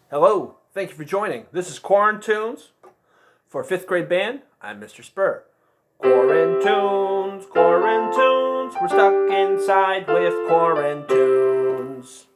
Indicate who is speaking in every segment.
Speaker 1: Hello, thank you for joining. This is Quarantunes for 5th grade band. I'm Mr. Spur. Quarantunes, Quarantunes, we're stuck inside with Quarantunes.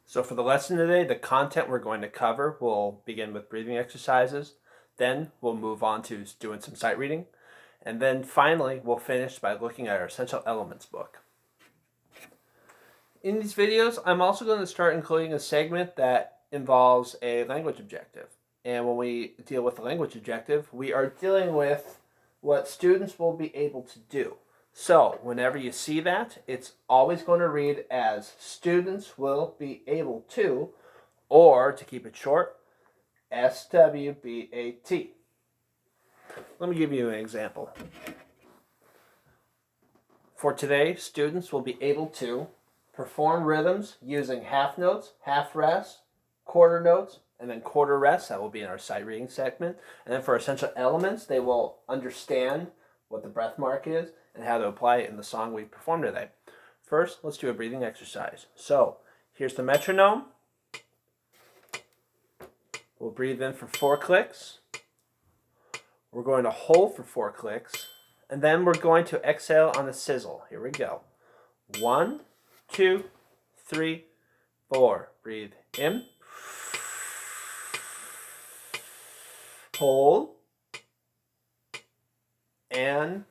Speaker 1: So for the lesson today, the content we're going to cover will begin with breathing exercises. Then we'll move on to doing some sight reading. And then finally, we'll finish by looking at our Essential Elements book. In these videos, I'm also going to start including a segment that involves a language objective. And when we deal with the language objective, we are dealing with what students will be able to do. So whenever you see that, it's always going to read as students will be able to, or to keep it short, SWBAT. Let me give you an example. For today, students will be able to perform rhythms using half notes, half rests, quarter notes, and then quarter rests. That will be in our sight reading segment. And then for essential elements, they will understand what the breath mark is and how to apply it in the song we performed today. First, let's do a breathing exercise. So here's the metronome. We'll breathe in for 4 clicks. We're going to hold for 4 clicks. And then we're going to exhale on the sizzle. Here we go. 1, 2, 3, 4. Breathe in. Hold. And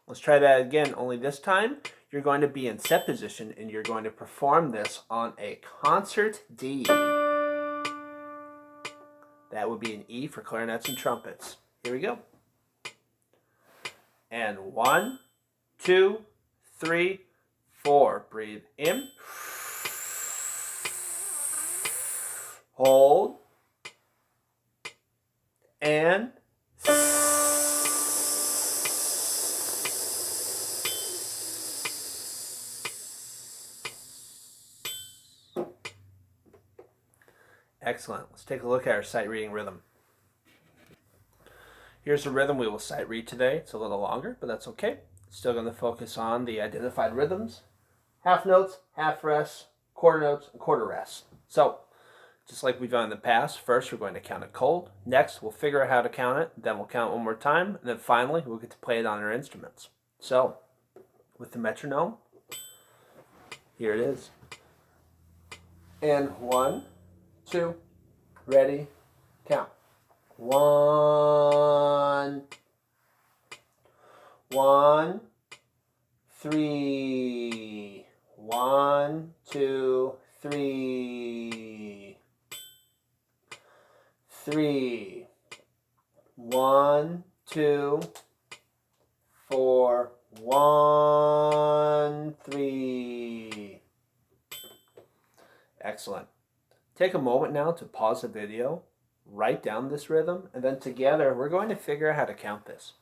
Speaker 1: let's try that again, only this time you're going to be in set position and you're going to perform this on a concert D. That would be an E for clarinets and trumpets. Here we go. And 1, 2, 3, 4. Breathe in. Hold. And excellent. Let's take a look at our sight reading rhythm. Here's the rhythm we will sight read today. It's a little longer, but that's okay. Still going to focus on the identified rhythms. Half notes, half rests, quarter notes, and quarter rests. So, just like we've done in the past, first we're going to count it cold. Next, we'll figure out how to count it. Then we'll count it one more time. And then finally, we'll get to play it on our instruments. So, with the metronome, here it is. And 1, 2, ready, count. 1, 1, 3, 1, 2, 3, 3, 1, 2, 4, 1, 3. Excellent. Take a moment now to pause the video, write down this rhythm, and then together we're going to figure out how to count this.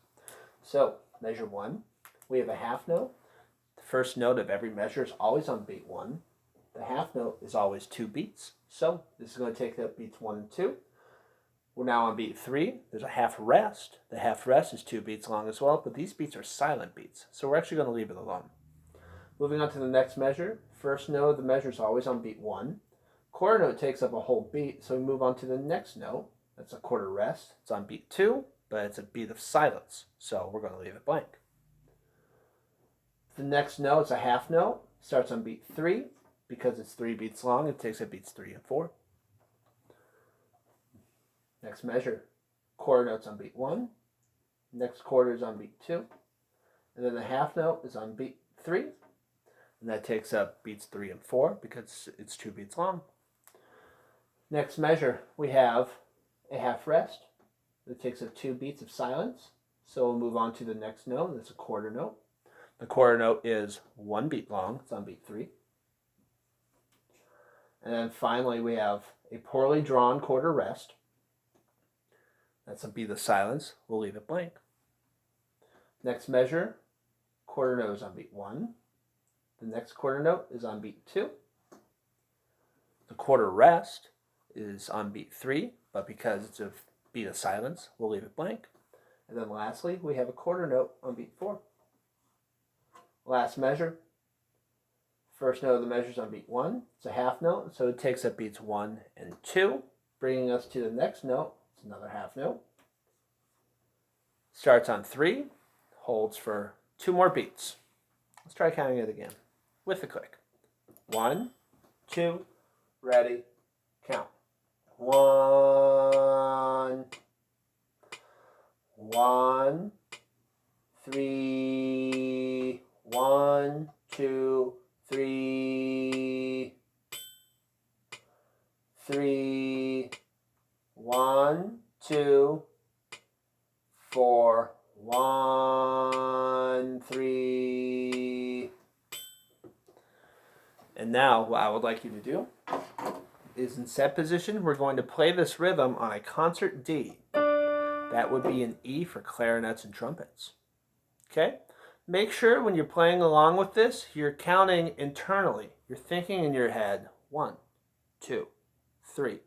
Speaker 1: So, measure 1, we have a half note. The first note of every measure is always on beat 1. The half note is always 2 beats. So, this is going to take up beats 1 and 2. We're now on beat 3. There's a half rest. The half rest is 2 beats long as well, but these beats are silent beats. So we're actually going to leave it alone. Moving on to the next measure. First note of the measure is always on beat 1. Quarter note takes up a whole beat, so we move on to the next note. That's a quarter rest. It's on beat 2, but it's a beat of silence, so we're going to leave it blank. The next note is a half note. Starts on beat 3. Because it's 3 beats long, it takes up beats 3 and 4. Next measure, quarter note's on beat 1. Next quarter is on beat 2. And then the half note is on beat 3. And that takes up beats 3 and 4 because it's 2 beats long. Next measure, we have a half rest. That takes up 2 beats of silence. So we'll move on to the next note. That's a quarter note. The quarter note is 1 beat long. It's on beat 3. And then finally, we have a poorly drawn quarter rest. That's a beat of silence. We'll leave it blank. Next measure, quarter note is on beat 1. The next quarter note is on beat 2. The quarter rest is on beat 3, but because it's a beat of silence, we'll leave it blank. And then lastly, we have a quarter note on beat 4. Last measure. First note of the measure is on beat 1. It's a half note, so it takes up beats 1 and 2, bringing us to the next note. It's another half note. Starts on 3, holds for 2 more beats. Let's try counting it again with the click. 1, 2, ready, count. 1, 1, 3, 1, 2, 3, 3, 1, 2, 4, 1, 3. And now what I would like you to do is in set position, we're going to play this rhythm on a concert D. That would be an E for clarinets and trumpets. Okay? Make sure when you're playing along with this, you're counting internally. You're thinking in your head, 1, 2, 3,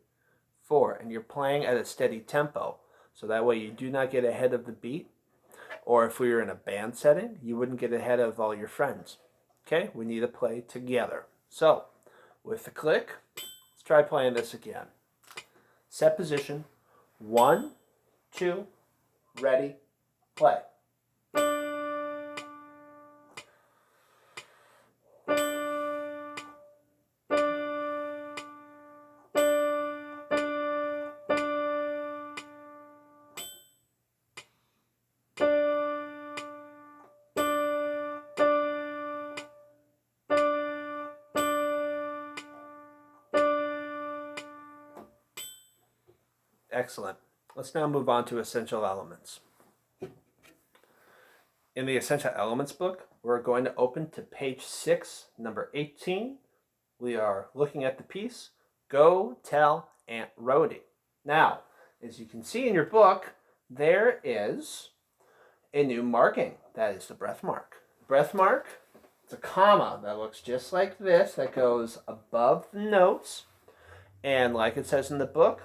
Speaker 1: 4, and you're playing at a steady tempo. So that way you do not get ahead of the beat. Or if we were in a band setting, you wouldn't get ahead of all your friends. Okay? We need to play together. So, with the click, let's try playing this again. Set position, 1, 2, ready, play. Excellent. Let's now move on to essential elements. In the essential elements book, we're going to open to page 6, number 18. We are looking at the piece, Go Tell Aunt Rhody. Now, as you can see in your book, there is a new marking. That is the breath mark. Breath mark, it's a comma that looks just like this, that goes above the notes. And like it says in the book,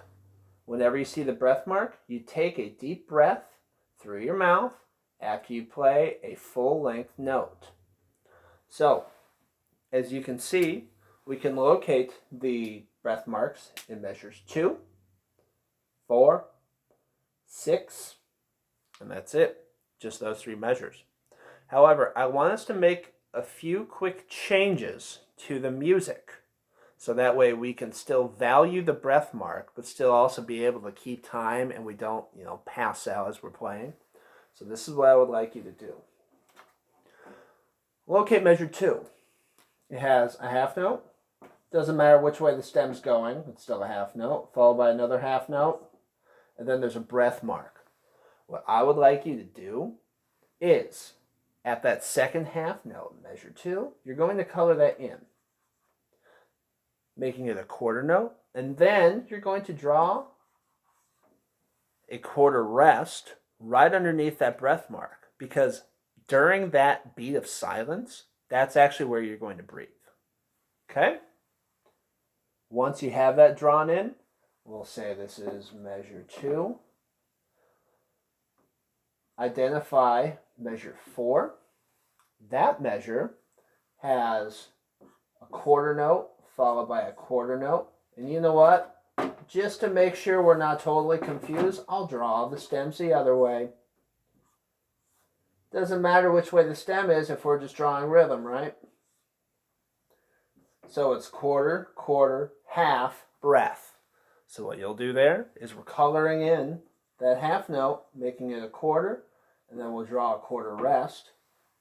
Speaker 1: whenever you see the breath mark, you take a deep breath through your mouth after you play a full-length note. So, as you can see, we can locate the breath marks in measures 2, 4, 6, and that's it. Just those 3 measures. However, I want us to make a few quick changes to the music. So that way we can still value the breath mark, but still also be able to keep time and we don't, pass out as we're playing. So this is what I would like you to do. Locate measure 2. It has a half note. Doesn't matter which way the stem's going, it's still a half note, followed by another half note, and then there's a breath mark. What I would like you to do is, at that second half note, measure 2, you're going to color that in, making it a quarter note, and then you're going to draw a quarter rest right underneath that breath mark, because during that beat of silence, that's actually where you're going to breathe. Okay? Once you have that drawn in, we'll say this is measure 2. Identify measure 4. That measure has a quarter note followed by a quarter note. And you know what? Just to make sure we're not totally confused, I'll draw the stems the other way. Doesn't matter which way the stem is if we're just drawing rhythm, right? So it's quarter, quarter, half, breath. So what you'll do there is we're coloring in that half note, making it a quarter, and then we'll draw a quarter rest.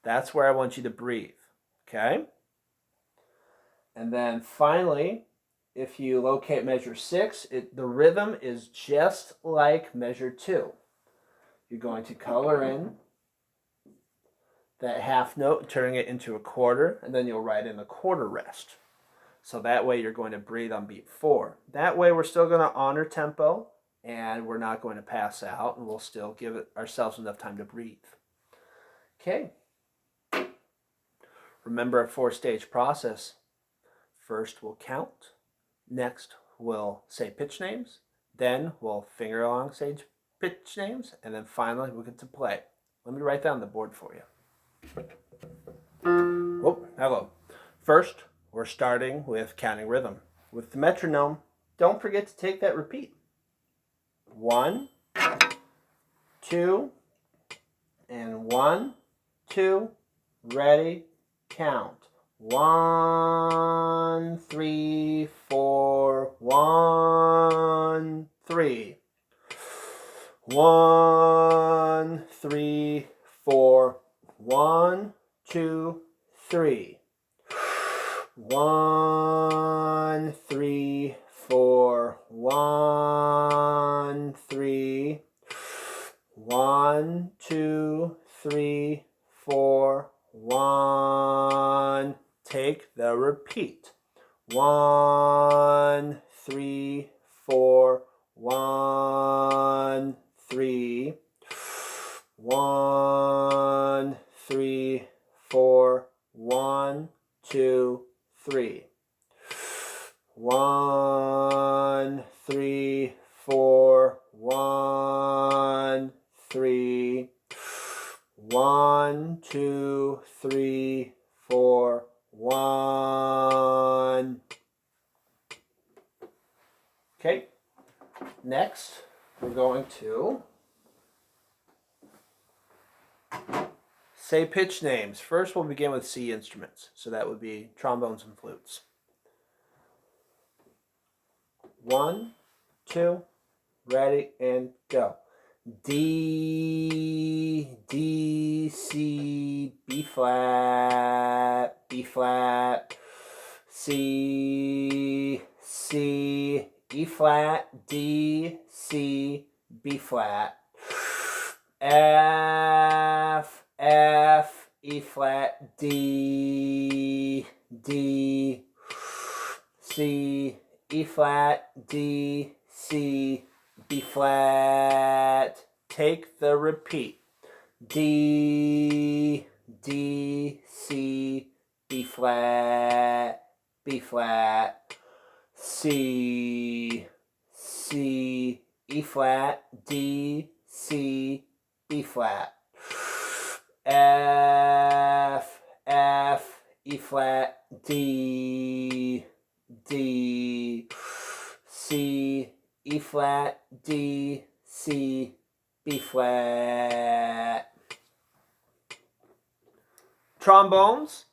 Speaker 1: That's where I want you to breathe, okay? And then finally, if you locate measure 6, the rhythm is just like measure 2. You're going to color in that half note, turning it into a quarter, and then you'll write in a quarter rest. So that way you're going to breathe on beat 4. That way we're still going to honor tempo, and we're not going to pass out, and we'll still give ourselves enough time to breathe. Okay. Remember a 4-stage process. First we'll count. Next we'll say pitch names. Then we'll finger along stage pitch names, and then finally we'll get to play. Let me write down the board for you. Oh, hello. First, we're starting with counting rhythm. With the metronome, don't forget to take that repeat. 1, 2, and 1, 2, ready, count. 1, 3, 4, 1, 3. 1, 3, 4, 1, 2, 3. 1, 3, 4, 1, 3. 1, 2, 3, 4, 1. Take the repeat. 1, 3, 4, 1, 3. 1, 3, 4, 1, 2, 3. 1, 3, 4, 1, 3. 1, 2, 3, 4, 1. Okay, next we're going to say pitch names. First we'll begin with C instruments, so that would be trombones and flutes. 1, 2, ready, and go. D, D, C, B flat, C, C, E flat, D, C, B flat, F, F, E flat, D, D, C, E flat, D, C, B flat. Take the repeat. D, D, C, B flat, C, C, E flat, D, C, B flat, F, F, E flat, D, D, C, E flat, D, C, B flat. Trombones,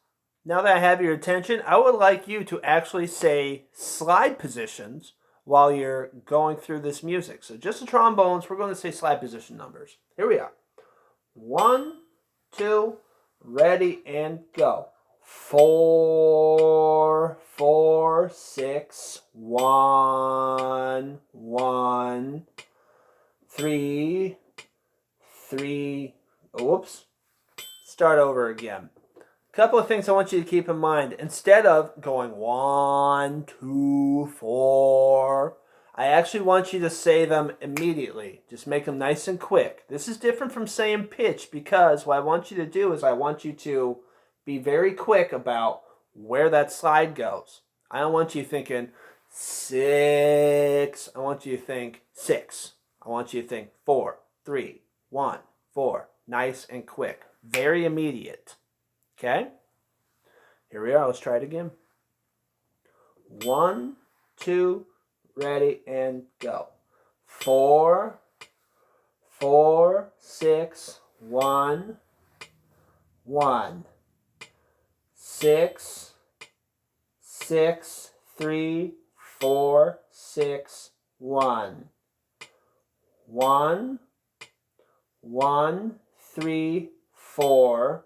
Speaker 1: now that I have your attention, I would like you to actually say slide positions while you're going through this music. So just the trombones, we're going to say slide position numbers. Here we are. 1, 2, ready, and go. 4, 4, 6, 1, 1, 3, 3, oops, start over again. Couple of things I want you to keep in mind. Instead of going 1, 2, 4, I actually want you to say them immediately. Just make them nice and quick. This is different from saying pitch because what I want you to do is I want you to be very quick about where that slide goes. I don't want you thinking 6. I want you to think 6. I want you to think 4, 3, 1, 4. Nice and quick. Very immediate. Okay? Here we are. Let's try it again. 1, 2, ready, and go. 4, 4, 6, 1, 1. 6, 6, 3, 4, 6, 1. 1, 1, 3, 4,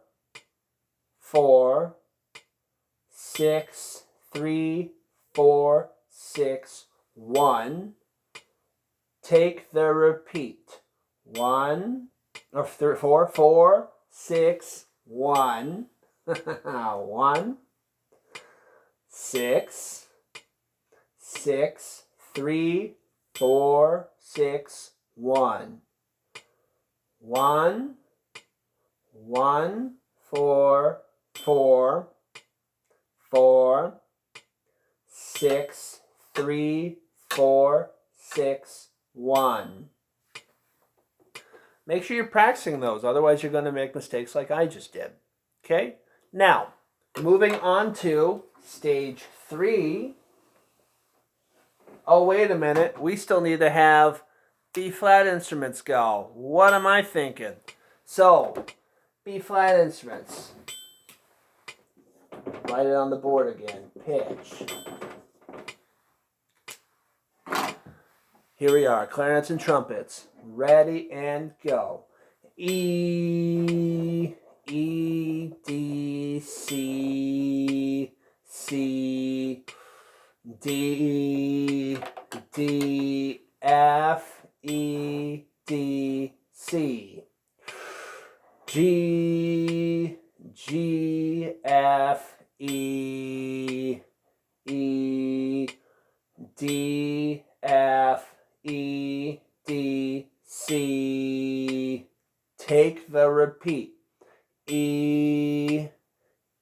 Speaker 1: 4, 6, 3, 4, 6, 1. Take the repeat. 1, or 4, 4, 6, 1. 1, 6, 6, 3, 4, 6, 1. 1, 1, 4, 4, 4, 6, 3, 4, 6, 1. Make sure you're practicing those, otherwise you're going to make mistakes like I just did. Okay? Now, moving on to stage 3. Oh, wait a minute. We still need to have B-flat instruments go. What am I thinking? So, B-flat instruments. Write it on the board again. Pitch. Here we are, clarinets and trumpets. Ready and go. E, E, D, C, C, D, D, F, E, D, C. G, G, F, E, E, D, F, E, D, C. Take the repeat. E,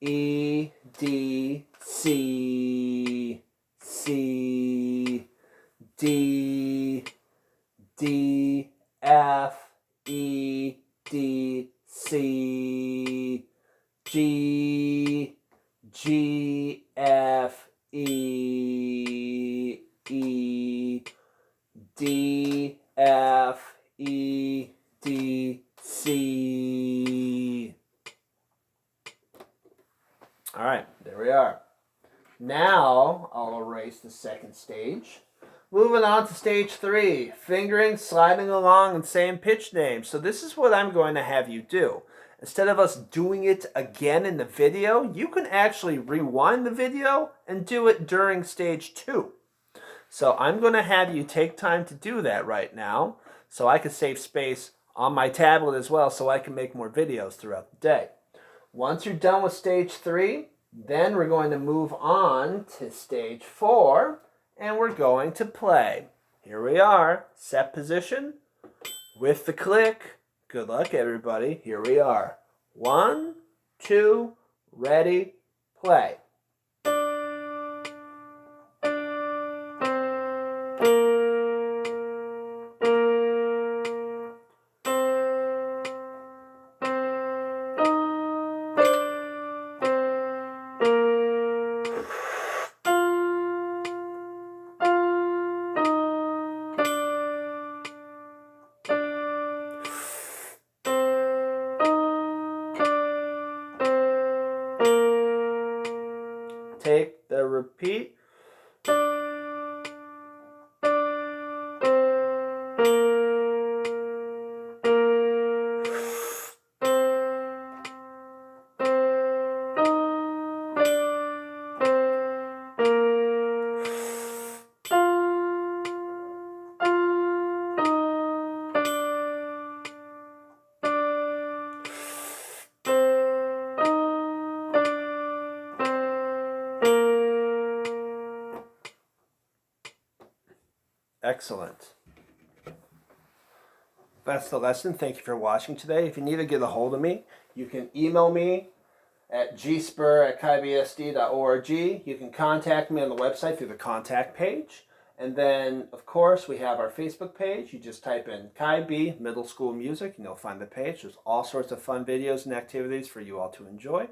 Speaker 1: E, D, C, C, D, D, F, E, D, C, G, G, F, E, E, D, F, E, D, C. All right, there we are. Now I'll erase the second stage. Moving on to stage 3, fingering, sliding along, and saying pitch names. So this is what I'm going to have you do. Instead of us doing it again in the video, you can actually rewind the video and do it during stage 2. So I'm going to have you take time to do that right now so I can save space on my tablet as well so I can make more videos throughout the day. Once you're done with stage 3, then we're going to move on to stage 4 and we're going to play. Here we are, set position with the click. Good luck everybody, here we are. 1, 2, ready, play. Take the repeat. Excellent. That's the lesson. Thank you for watching today. If you need to get a hold of me, you can email me at gspur@kibsd.org. You can contact me on the website through the contact page. And then, of course, we have our Facebook page. You just type in KIB Middle School Music and you'll find the page. There's all sorts of fun videos and activities for you all to enjoy.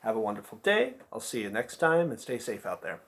Speaker 1: Have a wonderful day. I'll see you next time and stay safe out there.